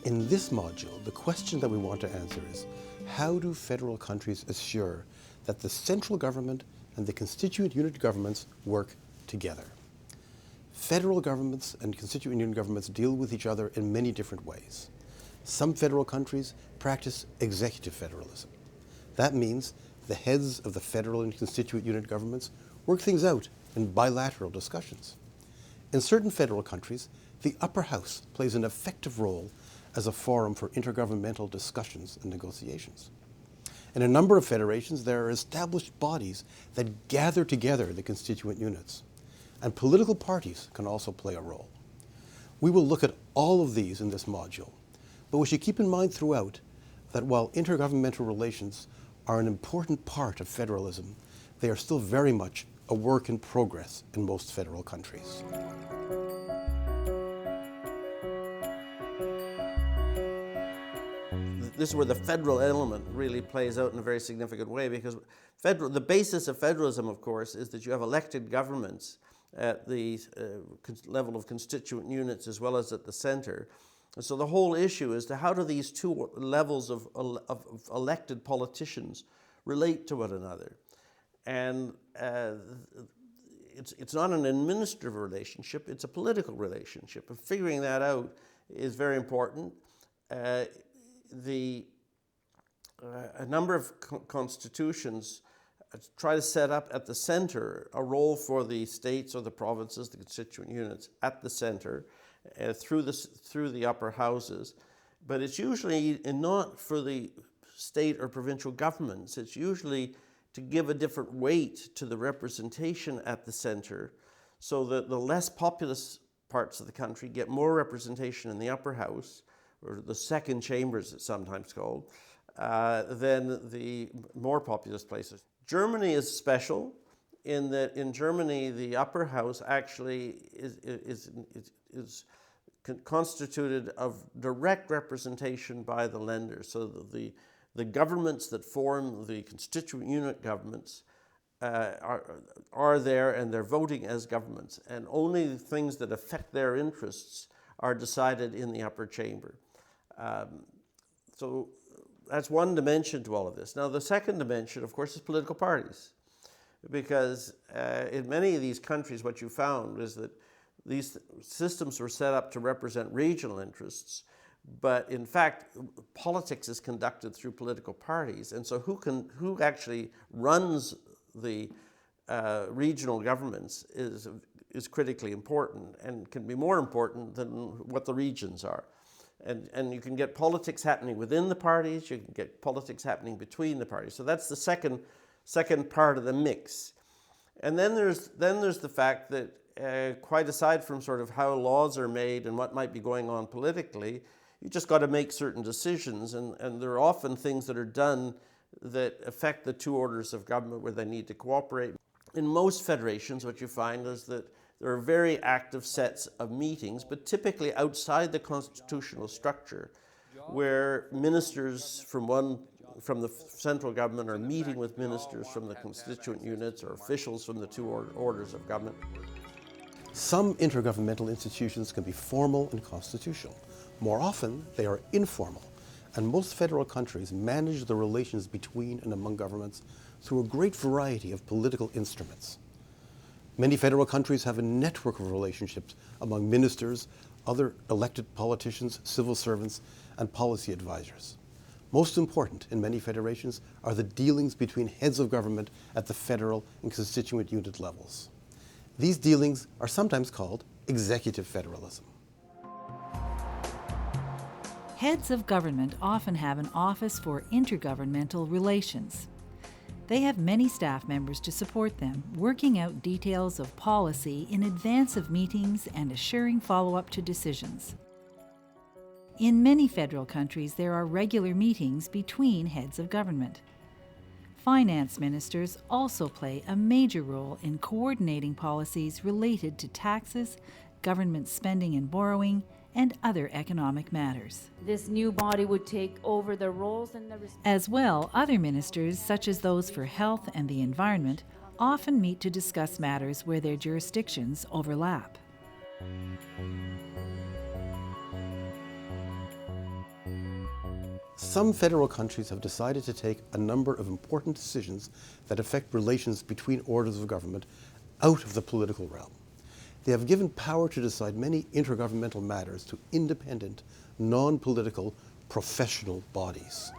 In this module, the question that we want to answer is, how do federal countries assure that the central government and the constituent unit governments work together? Federal governments and constituent unit governments deal with each other in many different ways. Some federal countries practice executive federalism. That means the heads of the federal and constituent unit governments work things out in bilateral discussions. In certain federal countries, the upper house plays an effective role as a forum for intergovernmental discussions and negotiations. In a number of federations, there are established bodies that gather together the constituent units, and political parties can also play a role. We will look at all of these in this module, but we should keep in mind throughout that while intergovernmental relations are an important part of federalism, they are still very much a work in progress in most federal countries. This is where the federal element really plays out in a very significant way, because the basis of federalism, of course, is that you have elected governments at the level of constituent units as well as at the center. And so the whole issue is how do these two levels of elected politicians relate to one another? And it's not an administrative relationship, it's a political relationship. And figuring that out is very important. A number of constitutions try to set up at the center a role for the states or the provinces, the constituent units at the center through the upper houses. But it's usually not for the state or provincial governments. It's usually to give a different weight to the representation at the center so that the less populous parts of the country get more representation in the upper house, or the second chamber as it's sometimes called, than the more populous places. Germany is special in that in Germany the upper house actually is constituted of direct representation by the Länder. So the governments that form the constituent unit governments are there, and they're voting as governments, and only things that affect their interests are decided in the upper chamber. So that's one dimension to all of this. Now, the second dimension, of course, is political parties, because in many of these countries, what you found is that these systems were set up to represent regional interests, but in fact, politics is conducted through political parties, and so who actually runs the regional governments is critically important, and can be more important than what the regions are. And you can get politics happening within the parties, you can get politics happening between the parties. So that's the second part of the mix. And then there's the fact that quite aside from sort of how laws are made and what might be going on politically, you just got to make certain decisions, and there are often things that are done that affect the two orders of government where they need to cooperate. In most federations, what you find is that there are very active sets of meetings, but typically outside the constitutional structure, where ministers from the central government are meeting with ministers from the constituent units or officials from the two orders of government. Some intergovernmental institutions can be formal and constitutional. More often, they are informal, and most federal countries manage the relations between and among governments through a great variety of political instruments. Many federal countries have a network of relationships among ministers, other elected politicians, civil servants, and policy advisors. Most important in many federations are the dealings between heads of government at the federal and constituent unit levels. These dealings are sometimes called executive federalism. Heads of government often have an office for intergovernmental relations. They have many staff members to support them, working out details of policy in advance of meetings and assuring follow-up to decisions. In many federal countries, there are regular meetings between heads of government. Finance ministers also play a major role in coordinating policies related to taxes, government spending and borrowing, and other economic matters. This new body would take over the roles and the As well, other ministers, such as those for health and the environment, often meet to discuss matters where their jurisdictions overlap. Some federal countries have decided to take a number of important decisions that affect relations between orders of government out of the political realm. They have given power to decide many intergovernmental matters to independent, non-political, professional bodies.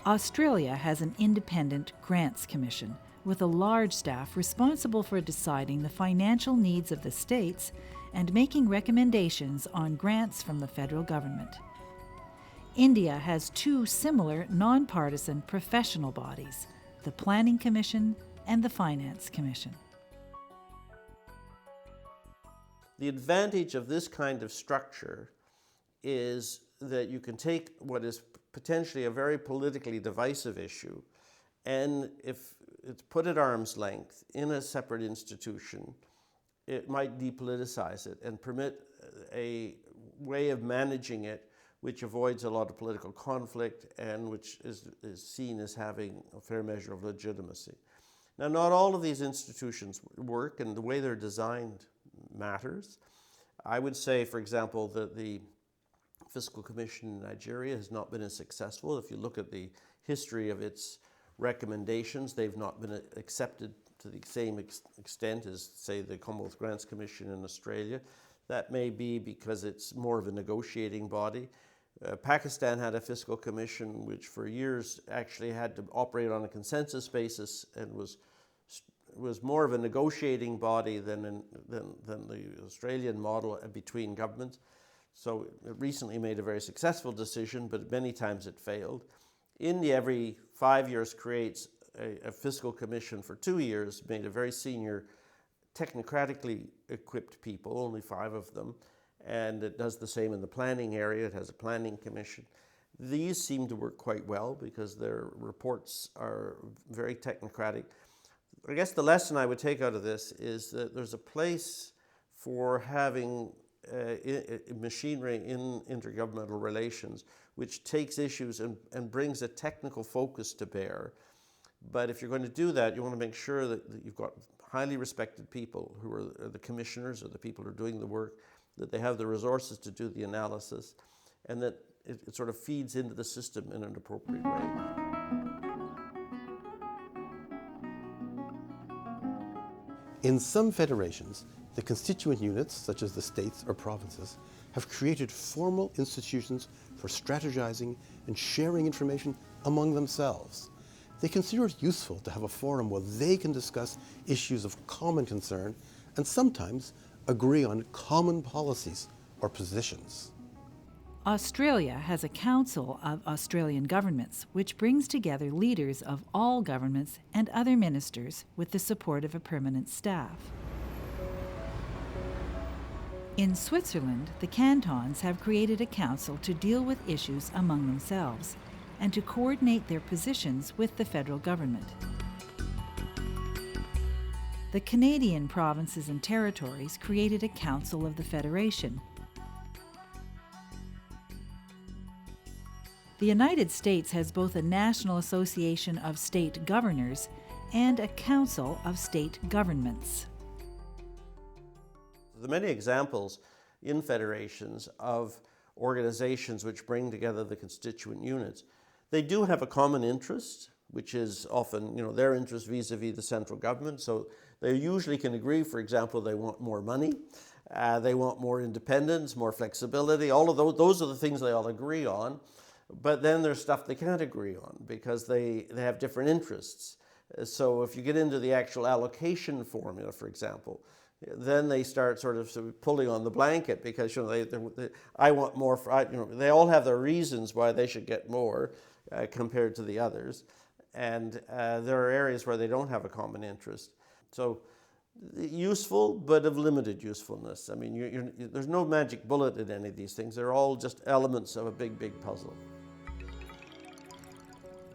Australia has an independent Grants Commission with a large staff responsible for deciding the financial needs of the states and making recommendations on grants from the federal government. India has two similar nonpartisan professional bodies, the Planning Commission and the Finance Commission. The advantage of this kind of structure is that you can take what is potentially a very politically divisive issue, and if it's put at arm's length in a separate institution, it might depoliticize it and permit a way of managing it which avoids a lot of political conflict and which is seen as having a fair measure of legitimacy. Now, not all of these institutions work, and the way they're designed matters. I would say, for example, that the Fiscal Commission in Nigeria has not been as successful. If you look at the history of its recommendations, they've not been accepted to the same extent as, say, the Commonwealth Grants Commission in Australia. That may be because it's more of a negotiating body. Pakistan had a fiscal commission which for years actually had to operate on a consensus basis and was more of a negotiating body than the Australian model between governments. So it recently made a very successful decision, but many times it failed. India every 5 years creates a fiscal commission for 2 years, made a very senior, technocratically equipped people, only 5 of them, and it does the same in the planning area. It has a planning commission. These seem to work quite well because their reports are very technocratic. I guess the lesson I would take out of this is that there's a place for having machinery in intergovernmental relations which takes issues and brings a technical focus to bear. But if you're going to do that, you want to make sure that you've got highly respected people who are the commissioners or the people who are doing the work, that they have the resources to do the analysis, and that it sort of feeds into the system in an appropriate way. In some federations, the constituent units, such as the states or provinces, have created formal institutions for strategizing and sharing information among themselves. They consider it useful to have a forum where they can discuss issues of common concern and sometimes agree on common policies or positions. Australia has a Council of Australian Governments, which brings together leaders of all governments and other ministers with the support of a permanent staff. In Switzerland, the cantons have created a council to deal with issues among themselves and to coordinate their positions with the federal government. The Canadian provinces and territories created a Council of the Federation. The United States has both a National Association of State Governors and a Council of State Governments. There are many examples in federations of organizations which bring together the constituent units. They do have a common interest, which is often, their interest vis-a-vis the central government. So they usually can agree, for example, they want more money, they want more independence, more flexibility. All of those are the things they all agree on. But then there's stuff they can't agree on because they have different interests. So if you get into the actual allocation formula, for example, then they start sort of pulling on the blanket because I want more. They all have their reasons why they should get more compared to the others, and there are areas where they don't have a common interest. So useful, but of limited usefulness. I mean, there's no magic bullet in any of these things. They're all just elements of a big, big puzzle.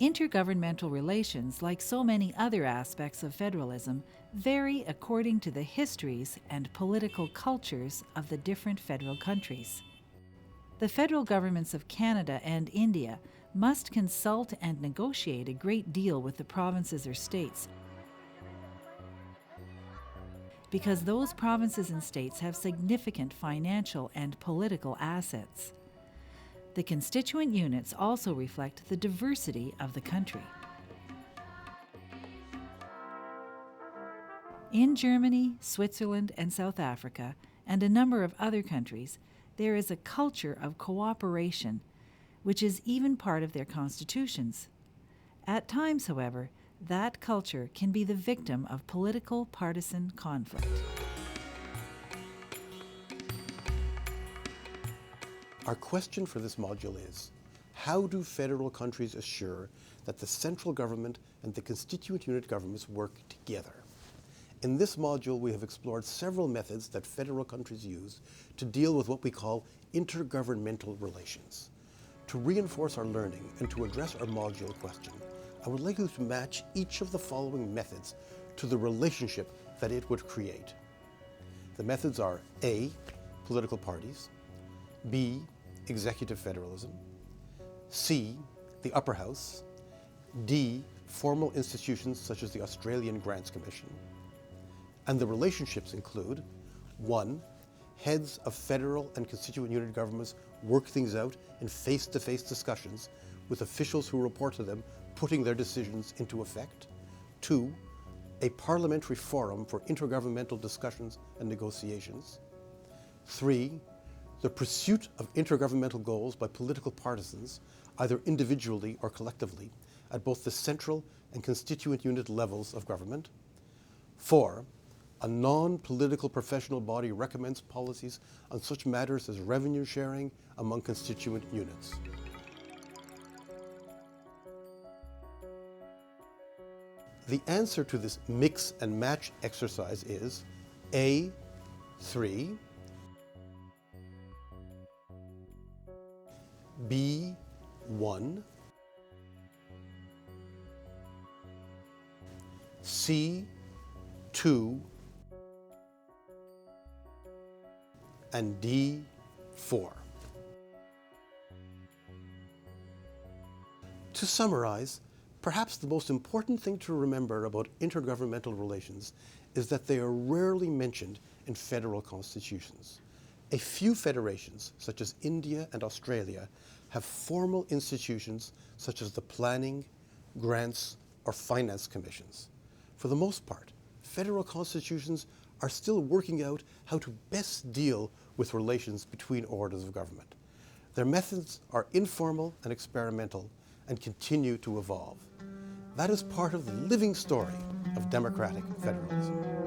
Intergovernmental relations, like so many other aspects of federalism, vary according to the histories and political cultures of the different federal countries. The federal governments of Canada and India must consult and negotiate a great deal with the provinces or states, because those provinces and states have significant financial and political assets. The constituent units also reflect the diversity of the country. In Germany, Switzerland, and South Africa, and a number of other countries, there is a culture of cooperation, which is even part of their constitutions. At times, however, that culture can be the victim of political partisan conflict. Our question for this module is, how do federal countries assure that the central government and the constituent unit governments work together? In this module, we have explored several methods that federal countries use to deal with what we call intergovernmental relations. To reinforce our learning and to address our module question, I would like you to match each of the following methods to the relationship that it would create. The methods are A, political parties, B, executive federalism, C, the upper house, D, formal institutions such as the Australian Grants Commission. And the relationships include 1, heads of federal and constituent unit governments work things out in face-to-face discussions with officials who report to them putting their decisions into effect. 2, a parliamentary forum for intergovernmental discussions and negotiations. 3, the pursuit of intergovernmental goals by political partisans, either individually or collectively, at both the central and constituent unit levels of government. 4, a non-political professional body recommends policies on such matters as revenue sharing among constituent units. The answer to this mix and match exercise is A, 3, B, 1, C, 2, and D, 4. To summarize, perhaps the most important thing to remember about intergovernmental relations is that they are rarely mentioned in federal constitutions. A few federations, such as India and Australia, have formal institutions such as the Planning, Grants, or Finance Commissions. For the most part, federal constitutions are still working out how to best deal with relations between orders of government. Their methods are informal and experimental and continue to evolve. That is part of the living story of democratic federalism.